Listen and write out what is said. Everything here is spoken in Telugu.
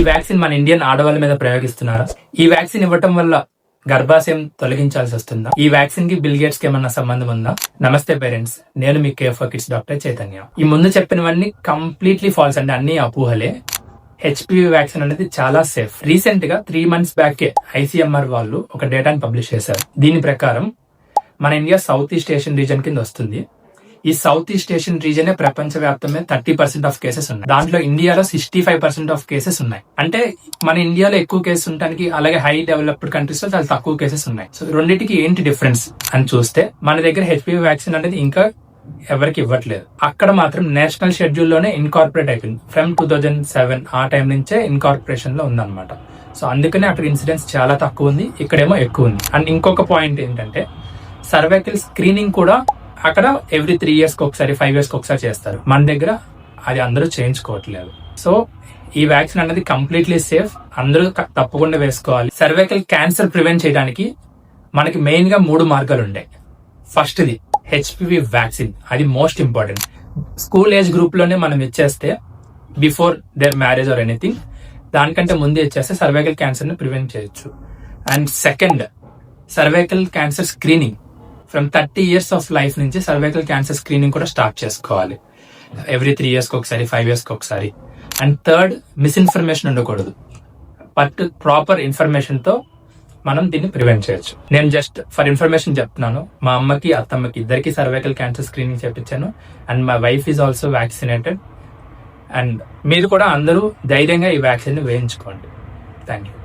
ఈ వ్యాక్సిన్ మన ఇండియన్ ఆడవాళ్ళ మీద ప్రయోగిస్తున్నారా? ఈ వ్యాక్సిన్ ఇవ్వటం వల్ల గర్భాశయం తొలగించాల్సి వస్తుందా? ఈ వ్యాక్సిన్ కి బిల్ గేట్స్ కి ఏమన్నా సంబంధం ఉందా? నమస్తే పేరెంట్స్, నేను మీ care for kids doctor Chaitanya. ఈ ముందు చెప్పినవన్నీ కంప్లీట్లీ ఫాల్స్ అండి, అన్ని అపోహలే. హెచ్పివి వ్యాక్సిన్ అనేది చాలా సేఫ్. రీసెంట్ గా 3 months బ్యాక్ ICMR వాళ్ళు ఒక డేటాని పబ్లిష్ చేశారు. దీని ప్రకారం మన India south east Asian reason కింద వస్తుంది. ఈ సౌత్ ఈస్ట్ ఏషియన్ రీజనే ప్రపంచవ్యాప్తంగా 30% ఆఫ్ కేసెస్ ఉన్నాయి. దాంట్లో ఇండియాలో 65% ఆఫ్ కేసెస్ ఉన్నాయి. అంటే మన ఇండియాలో ఎక్కువ కేసెస్ ఉండడానికి, అలాగే హై డెవలప్డ్ కంట్రీస్ లో చాలా తక్కువ కేసెస్ ఉన్నాయి. సో రెండింటికి ఏంటి డిఫరెన్స్ అని చూస్తే, మన దగ్గర హెచ్పివి వ్యాక్సిన్ అనేది ఇంకా ఎవరికి ఇవ్వట్లేదు. అక్కడ మాత్రం నేషనల్ షెడ్యూల్ లోనే ఇన్కార్పొరేట్ అయిపోయింది. ఫ్రమ్ 2007 ఆ టైం నుంచే ఇన్కార్పొరేషన్ లో ఉందన్నమాట. సో అందుకనే అక్కడ ఇన్సిడెన్స్ చాలా తక్కువ ఉంది, ఇక్కడేమో ఎక్కువ ఉంది. అండ్ ఇంకొక పాయింట్ ఏంటంటే, సర్వైకల్ స్క్రీనింగ్ కూడా అక్కడ ఎవ్రీ 3 years ఒకసారి, 5 years ఒకసారి చేస్తారు. మన దగ్గర అది అందరూ చేయించుకోవట్లేదు. సో ఈ వ్యాక్సిన్ అనేది కంప్లీట్లీ సేఫ్, అందరూ తప్పకుండా వేసుకోవాలి. సర్వైకల్ క్యాన్సర్ ప్రివెంట్ చేయడానికి మనకి మెయిన్ గా 3 మార్గాలు ఉంటాయి. ఫస్ట్ ది హెచ్పివి వ్యాక్సిన్, అది most important. School age group లోనే మనం ఇచ్చేస్తే, before their marriage or anything, దానికంటే ముందే ఇచ్చేస్తే సర్వైకల్ క్యాన్సర్ ని ప్రివెంట్ చేయొచ్చు. And second, cervical cancer screening. From 30 years of life నుంచి సర్వైకల్ క్యాన్సర్ స్క్రీనింగ్ కూడా స్టార్ట్ చేసుకోవాలి. ఎవ్రీ 3 years ఒకసారి, 5 years ఒకసారి. అండ్ థర్డ్, మిస్ఇన్ఫర్మేషన్ ఉండకూడదు. ప్రాపర్ ఇన్ఫర్మేషన్ తో మనం దీన్ని ప్రివెంట్ చేయొచ్చు. నేను జస్ట్ ఫర్ ఇన్ఫర్మేషన్ చెప్తున్నాను. మా అమ్మకి, అత్తమ్మకి ఇద్దరికి సర్వైకల్ క్యాన్సర్ స్క్రీనింగ్ చేయించాను. And my wife is also vaccinated. And మీరు కూడా అందరూ ధైర్యంగా ఈ వ్యాక్సిన్ వేయించుకోండి. Thank you.